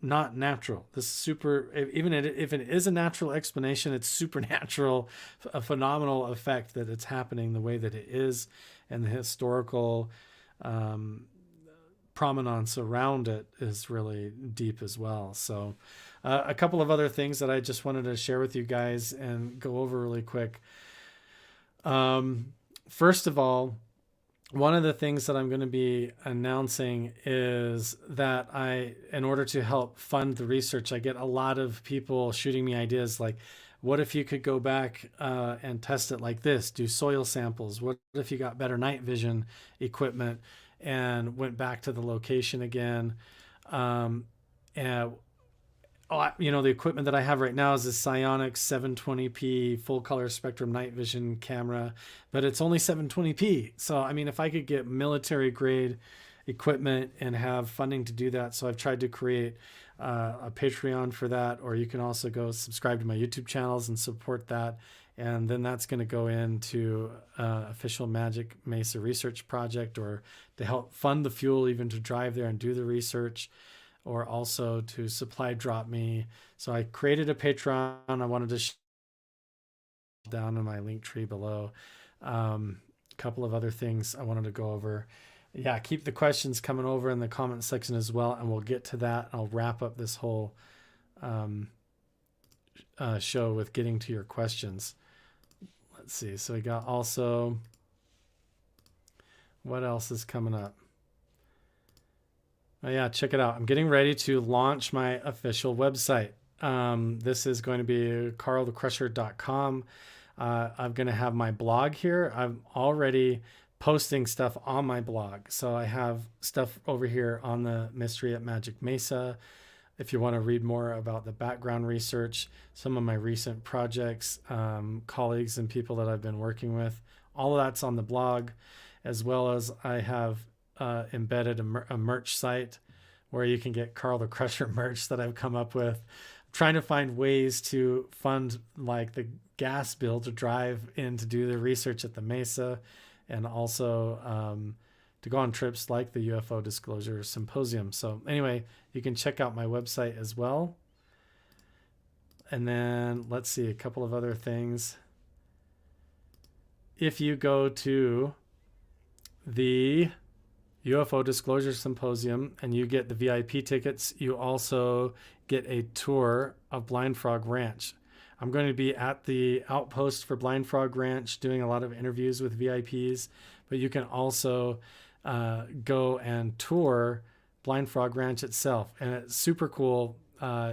not natural. This is super, even if it is a natural explanation, it's supernatural, a phenomenal effect that it's happening the way that it is, and the historical provenance around it is really deep as well. So a couple of other things that I just wanted to share with you guys and go over really quick. First of all, one of the things that I'm going to be announcing is that in order to help fund the research, I get a lot of people shooting me ideas like, what if you could go back and test it like this, do soil samples? What if you got better night vision equipment and went back to the location again? The equipment that I have right now is a Psionics 720p full color spectrum night vision camera, but it's only 720p. So, I mean, if I could get military grade equipment and have funding to do that. So I've tried to create a Patreon for that, or you can also go subscribe to my YouTube channels and support that. And then that's going to go into official Magic Mesa research project, or to help fund the fuel even to drive there and do the research, or also to supply drop me. So I created a Patreon. I wanted to down in my link tree below. A couple of other things I wanted to go over. Yeah, keep the questions coming over in the comment section as well, and we'll get to that. I'll wrap up this whole show with getting to your questions. Let's see. So we got also, what else is coming up? Oh yeah, check it out. I'm getting ready to launch my official website. This is going to be carlthecrusher.com. I'm going to have my blog here. I'm already posting stuff on my blog. So I have stuff over here on the mystery at Magic Mesa. If you want to read more about the background research, some of my recent projects, colleagues and people that I've been working with, all of that's on the blog, as well as I have embedded a merch site where you can get Carl the Crusher merch that I've come up with. I'm trying to find ways to fund like the gas bill to drive in to do the research at the Mesa, and also to go on trips like the UFO Disclosure Symposium. So anyway, you can check out my website as well. And then let's see, a couple of other things. If you go to the UFO Disclosure Symposium and you get the VIP tickets, you also get a tour of Blind Frog Ranch. I'm going to be at the outpost for Blind Frog Ranch doing a lot of interviews with VIPs, but you can also go and tour Blind Frog Ranch itself, and it's super cool.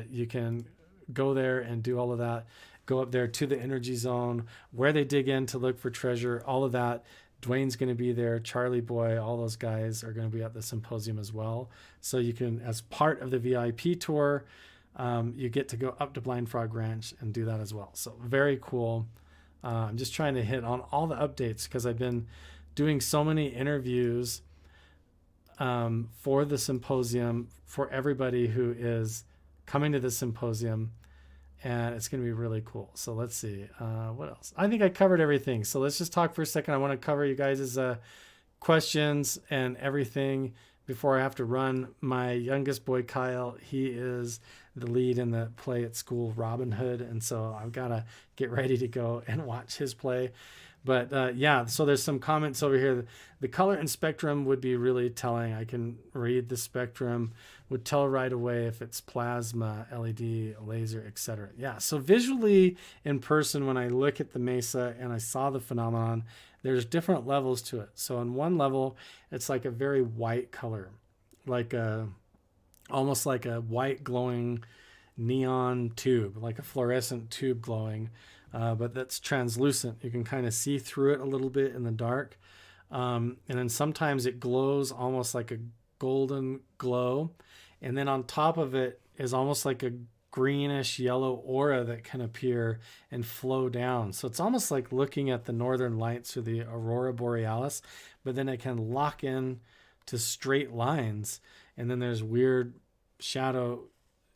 You can go there and do all of that, go up there to the energy zone where they dig in to look for treasure, all of that. Dwayne's going to be there, Charlie Boy, all those guys are going to be at the symposium as well. So you can, as part of the VIP tour, you get to go up to Blind Frog Ranch and do that as well. So very cool. I'm just trying to hit on all the updates because I've been doing so many interviews for the symposium for everybody who is coming to the symposium, and it's going to be really cool. So let's see, what else? I think I covered everything. So let's just talk for a second. I want to cover you guys' questions and everything before I have to run. My youngest boy, Kyle, he is the lead in the play at school, Robin Hood. And so I've got to get ready to go and watch his play. But yeah, so there's some comments over here. The color and spectrum would be really telling. I can read the spectrum, would tell right away if it's plasma, LED, laser, etc. Yeah, so visually in person, when I look at the Mesa and I saw the phenomenon, there's different levels to it. So on one level, it's like a very white color, like almost like a white glowing neon tube, like a fluorescent tube glowing. But that's translucent. You can kind of see through it a little bit in the dark. And then sometimes it glows almost like a golden glow. And then on top of it is almost like a greenish yellow aura that can appear and flow down. So it's almost like looking at the northern lights or the aurora borealis, but then it can lock in to straight lines. And then there's weird shadow,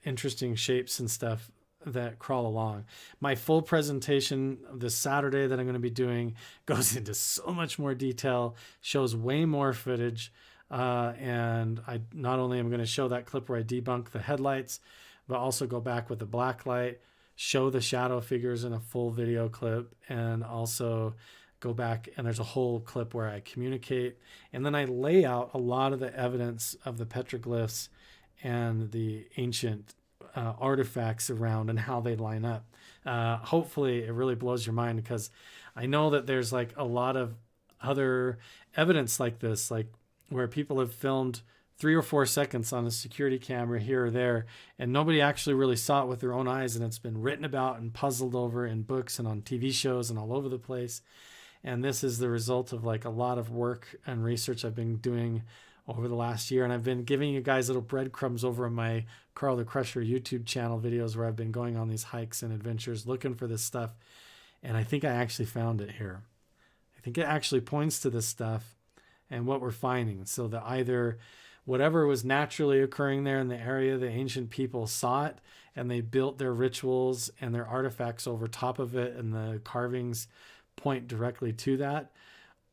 interesting shapes and stuff that crawl along. My full presentation this Saturday that I'm going to be doing goes into so much more detail, shows way more footage. And I not only am going to show that clip where I debunk the headlights, but also go back with the black light, show the shadow figures in a full video clip, and also go back and there's a whole clip where I communicate. And then I lay out a lot of the evidence of the petroglyphs and the ancient artifacts around and how they line up. Hopefully it really blows your mind, because I know that there's like a lot of other evidence like this, like where people have filmed 3 or 4 seconds on a security camera here or there, and nobody actually really saw it with their own eyes, and it's been written about and puzzled over in books and on TV shows and all over the place. And this is the result of like a lot of work and research I've been doing over the last year. And I've been giving you guys little breadcrumbs over on my Carl the Crusher YouTube channel videos where I've been going on these hikes and adventures looking for this stuff. And I think I actually found it here. I think it actually points to this stuff and what we're finding. So that either whatever was naturally occurring there in the area, the ancient people saw it and they built their rituals and their artifacts over top of it, and the carvings point directly to that,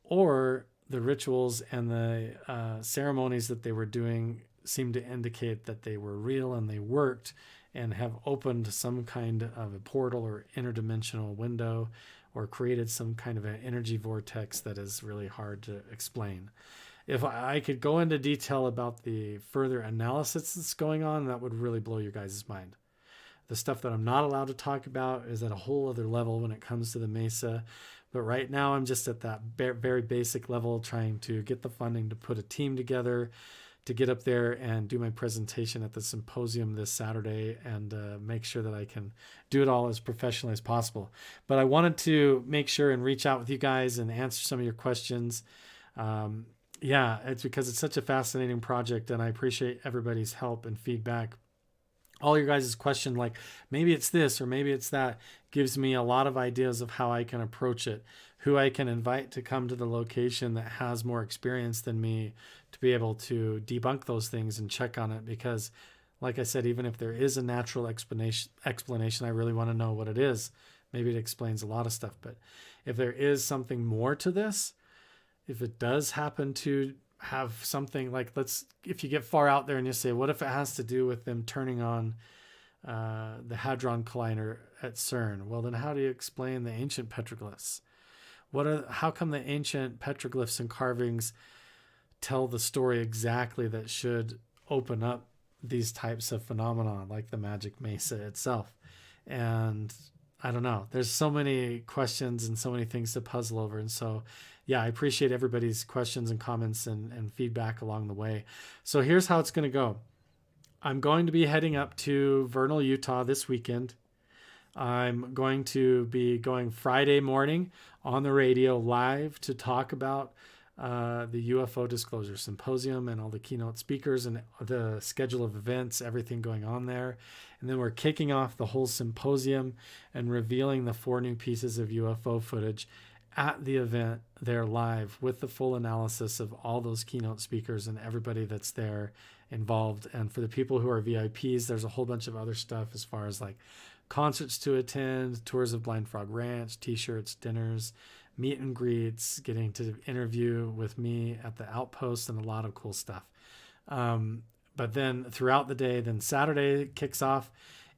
or the rituals and the ceremonies that they were doing seem to indicate that they were real and they worked and have opened some kind of a portal or interdimensional window, or created some kind of an energy vortex that is really hard to explain. If I could go into detail about the further analysis that's going on, that would really blow your guys' mind. The stuff that I'm not allowed to talk about is at a whole other level when it comes to the Mesa. But right now I'm just at that very basic level, trying to get the funding to put a team together to get up there and do my presentation at the symposium this Saturday, and make sure that I can do it all as professionally as possible. But I wanted to make sure and reach out with you guys and answer some of your questions. Yeah, it's because it's such a fascinating project, and I appreciate everybody's help and feedback. All your guys' question, like maybe it's this or maybe it's that, gives me a lot of ideas of how I can approach it, who I can invite to come to the location that has more experience than me to be able to debunk those things and check on it. Because like I said, even if there is a natural explanation, I really want to know what it is. Maybe it explains a lot of stuff, but if there is something more to this, if it does happen to have something like, if you get far out there and you say, what if it has to do with them turning on the Hadron Collider at CERN? Well, then how do you explain the ancient petroglyphs? How come the ancient petroglyphs and carvings tell the story exactly that should open up these types of phenomena like the Magic Mesa itself? And I don't know. There's so many questions and so many things to puzzle over. And so, yeah, I appreciate everybody's questions and comments and feedback along the way. So here's how it's going to go. I'm going to be heading up to Vernal, Utah this weekend. I'm going to be going Friday morning on the radio live to talk about the UFO Disclosure Symposium and all the keynote speakers and the schedule of events, everything going on there. And then we're kicking off the whole symposium and revealing the 4 new pieces of UFO footage at the event there live, with the full analysis of all those keynote speakers and everybody that's there involved. And for the people who are VIPs, there's a whole bunch of other stuff as far as like concerts to attend, tours of Blind Frog Ranch, t-shirts, dinners, meet and greets, getting to interview with me at the outpost, and a lot of cool stuff. But then throughout the day, then Saturday kicks off,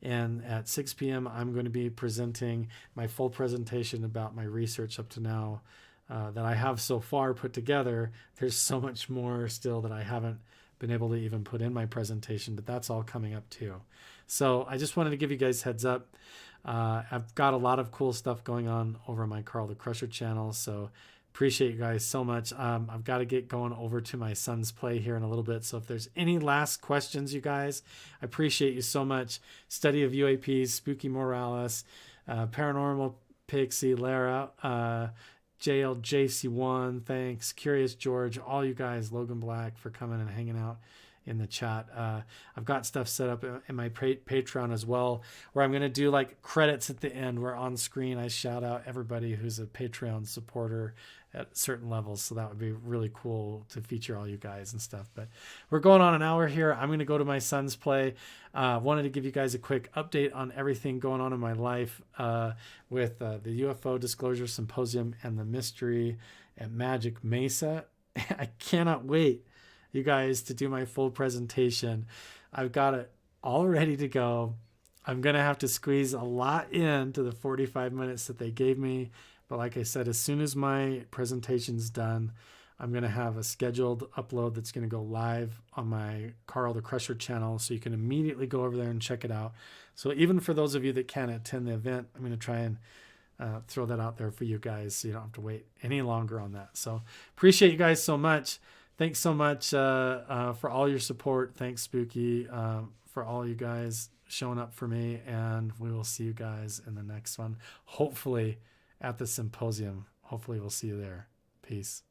and at 6 p.m. I'm going to be presenting my full presentation about my research up to now that I have so far put together. There's so much more still that I haven't been able to even put in my presentation, but that's all coming up too. So I just wanted to give you guys heads up. I've got a lot of cool stuff going on over on my Carl the Crusher channel, so appreciate you guys so much. I've got to get going over to my son's play here in a little bit, so if there's any last questions, you guys, I appreciate you so much. Study of UAPs, Spooky Morales, Paranormal Pixie, Lara, JLJC1, thanks, Curious George, all you guys, Logan Black, for coming and hanging out in the chat. I've got stuff set up in my Patreon as well, where I'm going to do like credits at the end, where on screen I shout out everybody who's a Patreon supporter at certain levels. So that would be really cool to feature all you guys and stuff. But we're going on an hour here. I'm going to go to my son's play. Wanted to give you guys a quick update on everything going on in my life with the UFO Disclosure Symposium and the mystery at Magic Mesa. I cannot wait. you guys to do my full presentation. I've got it all ready to go. I'm going to have to squeeze a lot into the 45 minutes that they gave me. But like I said, as soon as my presentation's done, I'm going to have a scheduled upload that's going to go live on my Carl the Crusher channel. So you can immediately go over there and check it out. So even for those of you that can't attend the event, I'm going to try and throw that out there for you guys so you don't have to wait any longer on that. So appreciate you guys so much. Thanks so much for all your support. Thanks, Spooky, for all you guys showing up for me. And we will see you guys in the next one. Hopefully at the symposium. Hopefully we'll see you there. Peace.